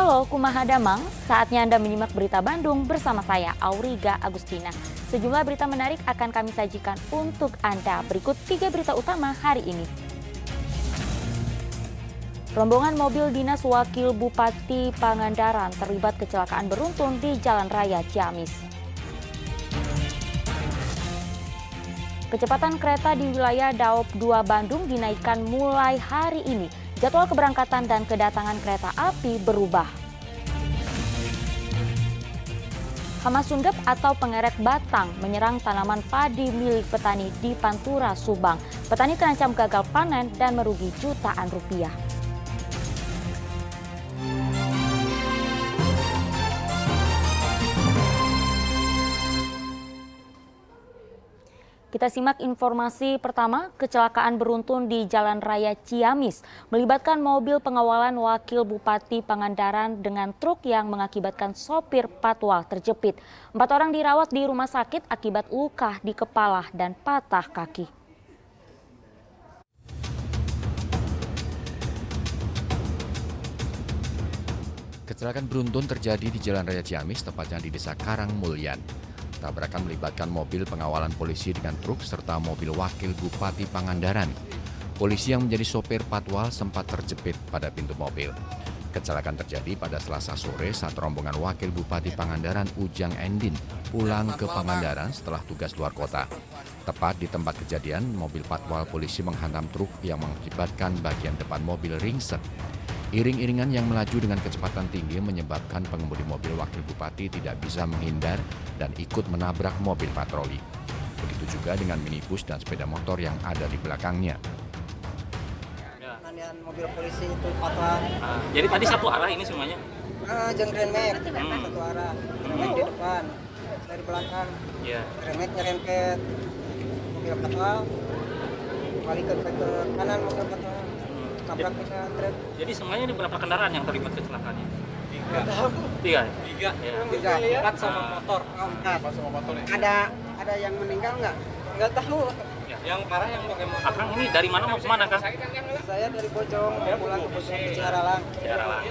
Halo, kumaha damang. Saatnya Anda menyimak berita Bandung bersama saya, Auriga Agustina. Sejumlah berita menarik akan kami sajikan untuk Anda. Berikut 3 berita utama hari ini. Rombongan mobil dinas Wakil Bupati Pangandaran terlibat kecelakaan beruntun di Jalan Raya Ciamis. Kecepatan kereta di wilayah Daop 2 Bandung dinaikkan mulai hari ini. Jadwal keberangkatan dan kedatangan kereta api berubah. Hama sunggep atau pengerek batang menyerang tanaman padi milik petani di Pantura, Subang. Petani terancam gagal panen dan merugi jutaan rupiah. Kita simak informasi pertama, kecelakaan beruntun di Jalan Raya Ciamis melibatkan mobil pengawalan Wakil Bupati Pangandaran dengan truk yang mengakibatkan sopir patwal terjepit. 4 orang dirawat di rumah sakit akibat luka di kepala dan patah kaki. Kecelakaan beruntun terjadi di Jalan Raya Ciamis, tepatnya di Desa Karangmulyan. Tabrakan melibatkan mobil pengawalan polisi dengan truk serta mobil wakil Bupati Pangandaran. Polisi yang menjadi sopir patwal sempat terjepit pada pintu mobil. Kecelakaan terjadi pada Selasa sore saat rombongan wakil Bupati Pangandaran Ujang Endin pulang ke Pangandaran setelah tugas luar kota. Tepat di tempat kejadian, mobil patwal polisi menghantam truk yang mengakibatkan bagian depan mobil ringsek. Iring-iringan yang melaju dengan kecepatan tinggi menyebabkan pengemudi mobil wakil bupati tidak bisa menghindar dan ikut menabrak mobil patroli. Begitu juga dengan minibus dan sepeda motor yang ada di belakangnya. Mobil polisi itu patah. Jadi tadi satu arah ini semuanya? Jangan remek, satu arah. Remek di depan, dari belakang. Iya. Remek nyerempet mobil patah. Balik ke kanan mobil patah. Tabrak kita truk. Jadi semuanya ini berapa kendaraan yang terlibat kecelakaannya? 3. Tiga. Tiga. Ya. 4 sama motor. 4 sama motor. Ada yang meninggal nggak? Nggak tahu. Ya. Yang parah yang pakai motor. Akang ini dari mana mau kemana, Kang? Saya dari Bojong, pulang ke Bojong ke Ciaralang. Ciaralang.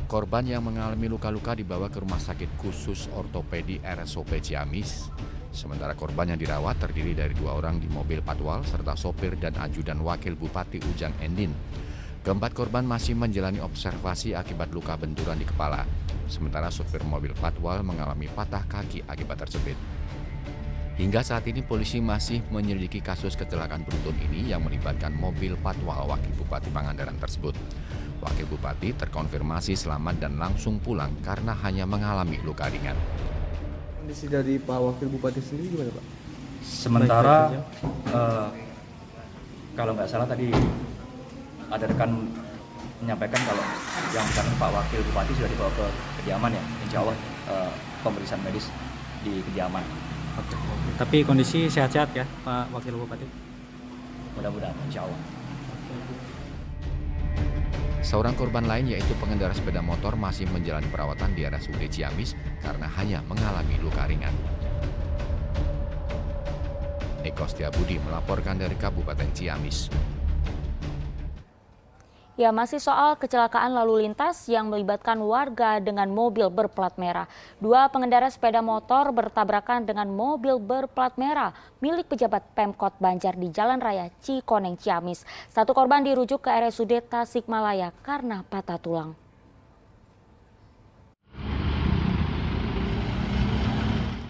Korban yang mengalami luka-luka dibawa ke Rumah Sakit Khusus Ortopedi RSOP Ciamis. Sementara korban yang dirawat terdiri dari 2 orang di mobil patwal serta sopir dan ajudan wakil Bupati Ujang Endin. Keempat korban masih menjalani observasi akibat luka benturan di kepala. Sementara sopir mobil patwal mengalami patah kaki akibat terjepit. Hingga saat ini polisi masih menyelidiki kasus kecelakaan beruntun ini yang melibatkan mobil patwal wakil Bupati Pangandaran tersebut. Wakil Bupati terkonfirmasi selamat dan langsung pulang karena hanya mengalami luka ringan. Kondisi dari Pak Wakil Bupati sendiri gimana, Pak? Sementara kalau nggak salah tadi ada rekan menyampaikan kalau yang bersangkutan Pak Wakil Bupati sudah dibawa ke kediaman ya, insya Allah pemeriksaan medis di kediaman. Oke. Tapi kondisi sehat-sehat ya Pak Wakil Bupati? Mudah-mudahan, insya Allah. Seorang korban lain yaitu pengendara sepeda motor masih menjalani perawatan di RSUD Ciamis karena hanya mengalami luka ringan. Eko Setiabudi melaporkan dari Kabupaten Ciamis. Ya, masih soal kecelakaan lalu lintas yang melibatkan warga dengan mobil berplat merah. 2 pengendara sepeda motor bertabrakan dengan mobil berplat merah milik pejabat Pemkot Banjar di Jalan Raya Cikoneng, Ciamis. 1 korban dirujuk ke RSUD Tasikmalaya karena patah tulang.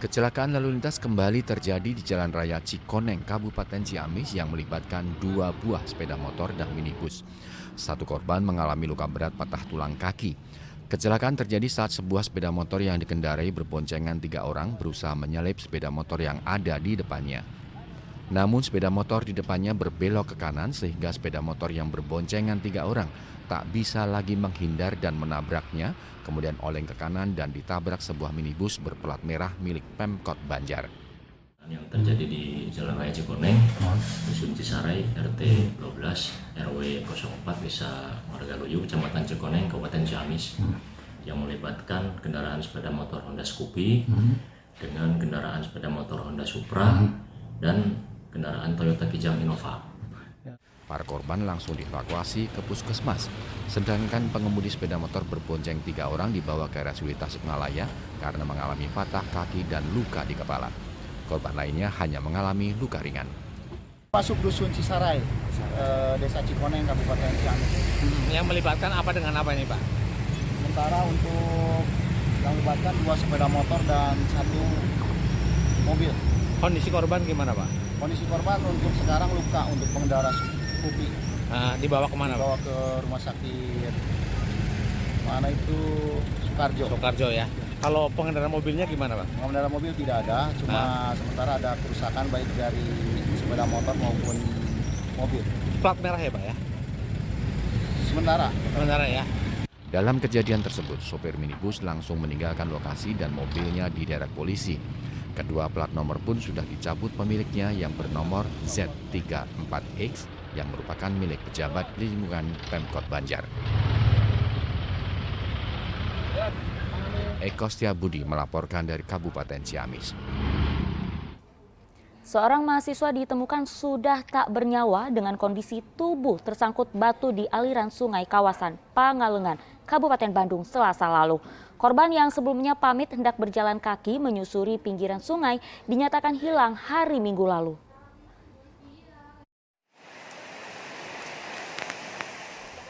Kecelakaan lalu lintas kembali terjadi di Jalan Raya Cikoneng, Kabupaten Ciamis yang melibatkan 2 buah sepeda motor dan minibus. 1 korban mengalami luka berat patah tulang kaki. Kecelakaan terjadi saat sebuah sepeda motor yang dikendarai berboncengan 3 orang berusaha menyalip sepeda motor yang ada di depannya. Namun sepeda motor di depannya berbelok ke kanan sehingga sepeda motor yang berboncengan 3 orang tak bisa lagi menghindar dan menabraknya, kemudian oleng ke kanan dan ditabrak sebuah minibus berplat merah milik Pemkot Banjar. Yang terjadi di Jalan Raya Cikoneng, Dusun Cisarai, RT 12, RW 04, Desa Margaluyu, Kecamatan Cikoneng, Kabupaten Ciamis, yang melibatkan kendaraan sepeda motor Honda Scoopy dengan kendaraan sepeda motor Honda Supra dan kendaraan Toyota Kijang Innova. Para korban langsung dievakuasi ke puskesmas, sedangkan pengemudi sepeda motor berbonceng 3 orang dibawa ke RSUD Tasikmalaya karena mengalami patah kaki dan luka di kepala. Korban lainnya hanya mengalami luka ringan. Masuk dusun Cisarai, Desa Cikoneng, Kabupaten Ciamis. Yang melibatkan apa dengan apa ini, Pak? Sementara untuk yang melibatkan 2 sepeda motor dan 1 mobil. Kondisi korban gimana, Pak? Kondisi korban untuk sekarang luka untuk pengendara Scoopy. Dibawa kemana, Pak? Dibawa ke rumah sakit mana itu Sukarjo. Soekarjo ya. Kalau pengendara mobilnya gimana, Pak? Pengendara mobil tidak ada, cuma sementara ada kerusakan baik dari sepeda motor maupun mobil. Plat merah ya, Pak ya? Sementara ya. Dalam kejadian tersebut, sopir minibus langsung meninggalkan lokasi dan mobilnya diderek polisi. Kedua plat nomor pun sudah dicabut pemiliknya yang bernomor Z34X yang merupakan milik pejabat di lingkungan Pemkot Banjar. Eko Setiabudi melaporkan dari Kabupaten Ciamis. Seorang mahasiswa ditemukan sudah tak bernyawa dengan kondisi tubuh tersangkut batu di aliran sungai kawasan Pangalengan, Kabupaten Bandung Selasa lalu. Korban yang sebelumnya pamit hendak berjalan kaki menyusuri pinggiran sungai dinyatakan hilang hari Minggu lalu.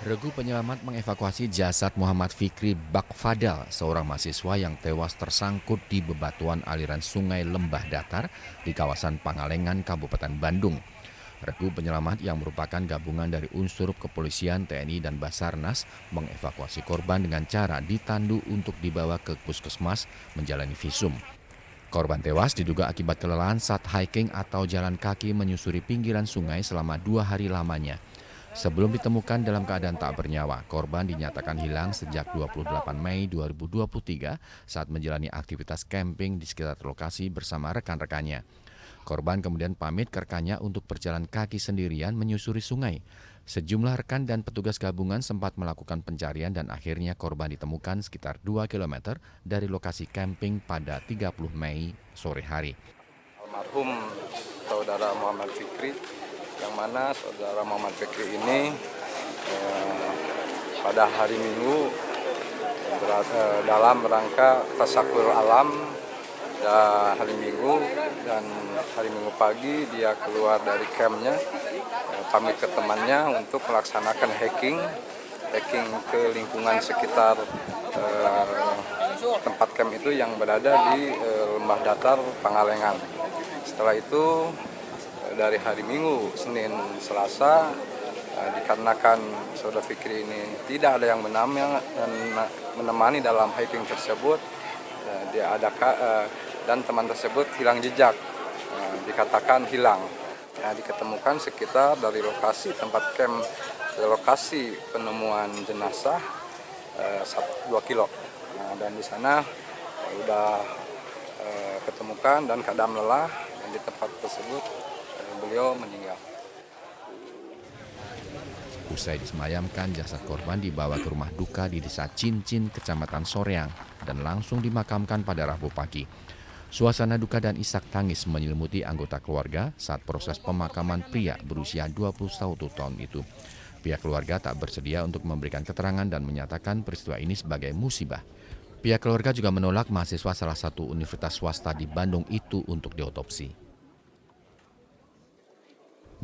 Regu penyelamat mengevakuasi jasad Muhammad Fikri Bakfadal, seorang mahasiswa yang tewas tersangkut di bebatuan aliran sungai Lembah Datar di kawasan Pangalengan, Kabupaten Bandung. Regu penyelamat yang merupakan gabungan dari unsur kepolisian, TNI, dan Basarnas mengevakuasi korban dengan cara ditandu untuk dibawa ke puskesmas menjalani visum. Korban tewas diduga akibat kelelahan saat hiking atau jalan kaki menyusuri pinggiran sungai selama 2 hari lamanya. Sebelum ditemukan dalam keadaan tak bernyawa, korban dinyatakan hilang sejak 28 Mei 2023 saat menjalani aktivitas camping di sekitar lokasi bersama rekan-rekannya. Korban kemudian pamit ke rekannya untuk berjalan kaki sendirian menyusuri sungai. Sejumlah rekan dan petugas gabungan sempat melakukan pencarian dan akhirnya korban ditemukan sekitar 2 km dari lokasi camping pada 30 Mei sore hari. Almarhum saudara Muhammad Fikri, yang mana saudara Muhammad Fikri ini pada hari Minggu dalam rangka tasakur alam hari Minggu, dan hari Minggu pagi dia keluar dari campnya, pamit ke temannya untuk melaksanakan hiking ke lingkungan sekitar tempat camp itu yang berada di Lembah Datar Pangalengan. Setelah itu dari hari Minggu, Senin, Selasa, dikarenakan saudara Fikri ini tidak ada yang menemani dalam hiking tersebut, dia ada dan teman tersebut hilang jejak, dikatakan hilang. Diketemukan sekitar dari lokasi tempat camp ke lokasi penemuan jenazah 2 kilo. Dan di sana sudah ketemukan dan keadaan lelah, dan di tempat tersebut beliau meninggal. Usai disemayamkan, jasad korban dibawa ke rumah duka di Desa Cincin, Kecamatan Soreang, dan langsung dimakamkan pada Rabu pagi. Suasana duka dan isak tangis menyelimuti anggota keluarga saat proses pemakaman pria berusia 21 tahun itu. Pihak keluarga tak bersedia untuk memberikan keterangan dan menyatakan peristiwa ini sebagai musibah. Pihak keluarga juga menolak mahasiswa salah satu universitas swasta di Bandung itu untuk diotopsi.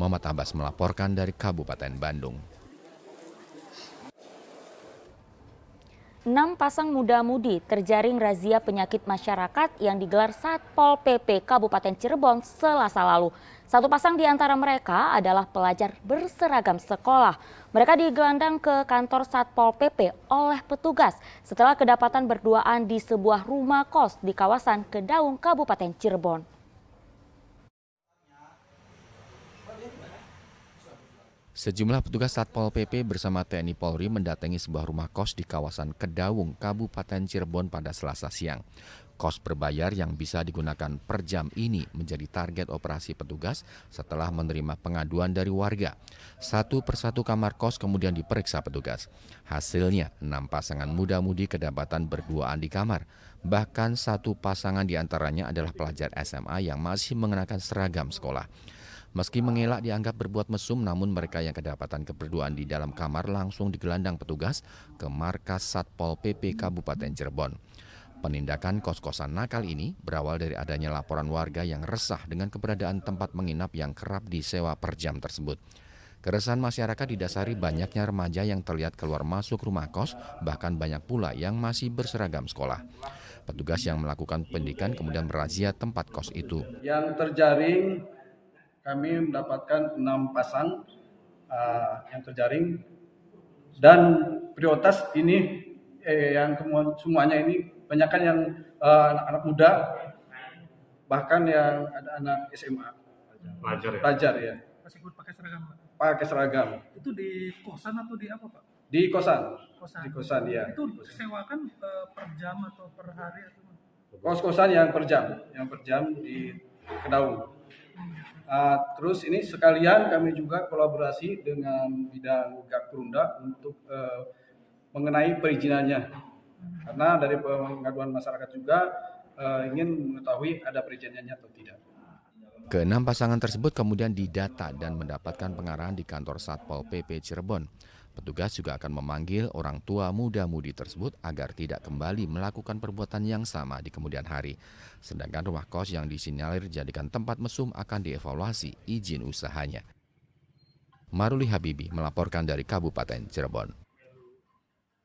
Muhammad Abbas melaporkan dari Kabupaten Bandung. 6 pasang muda-mudi terjaring razia penyakit masyarakat yang digelar Satpol PP Kabupaten Cirebon Selasa lalu. 1 pasang di antara mereka adalah pelajar berseragam sekolah. Mereka digelandang ke kantor Satpol PP oleh petugas setelah kedapatan berduaan di sebuah rumah kos di kawasan Kedaung, Kabupaten Cirebon. Sejumlah petugas Satpol PP bersama TNI Polri mendatangi sebuah rumah kos di kawasan Kedaung, Kabupaten Cirebon pada Selasa siang. Kos berbayar yang bisa digunakan per jam ini menjadi target operasi petugas setelah menerima pengaduan dari warga. 1 persatu kamar kos kemudian diperiksa petugas. Hasilnya 6 pasangan muda-mudi kedapatan berduaan di kamar. Bahkan 1 pasangan diantaranya adalah pelajar SMA yang masih mengenakan seragam sekolah. Meski mengelak dianggap berbuat mesum, namun mereka yang kedapatan keberduaan di dalam kamar langsung digelandang petugas ke markas Satpol PP Kabupaten Cirebon. Penindakan kos-kosan nakal ini berawal dari adanya laporan warga yang resah dengan keberadaan tempat menginap yang kerap disewa per jam tersebut. Keresahan masyarakat didasari banyaknya remaja yang terlihat keluar masuk rumah kos, bahkan banyak pula yang masih berseragam sekolah. Petugas yang melakukan pendidikan kemudian merazia tempat kos itu. Yang terjaring kami mendapatkan 6 pasang yang terjaring, dan prioritas ini yang semuanya ini banyakkan yang anak muda, bahkan yang ada anak SMA. Pelajar ya. Masih ikut pakai seragam, Pak? Pakai seragam. Itu di kosan atau di apa, Pak? Di kosan. Kosan. Di kosan ya. Itu disewakan per jam atau per hari atau? Kos-kosan yang per jam di Kedaung. Terus ini sekalian kami juga kolaborasi dengan bidang Gakprunda untuk mengenai perizinannya, karena dari pengaduan masyarakat juga ingin mengetahui ada perizinannya atau tidak. Keenam pasangan tersebut kemudian didata dan mendapatkan pengarahan di kantor Satpol PP Cirebon. Petugas juga akan memanggil orang tua muda-mudi tersebut agar tidak kembali melakukan perbuatan yang sama di kemudian hari. Sedangkan rumah kos yang disinyalir jadikan tempat mesum akan dievaluasi izin usahanya. Maruli Habibi melaporkan dari Kabupaten Cirebon.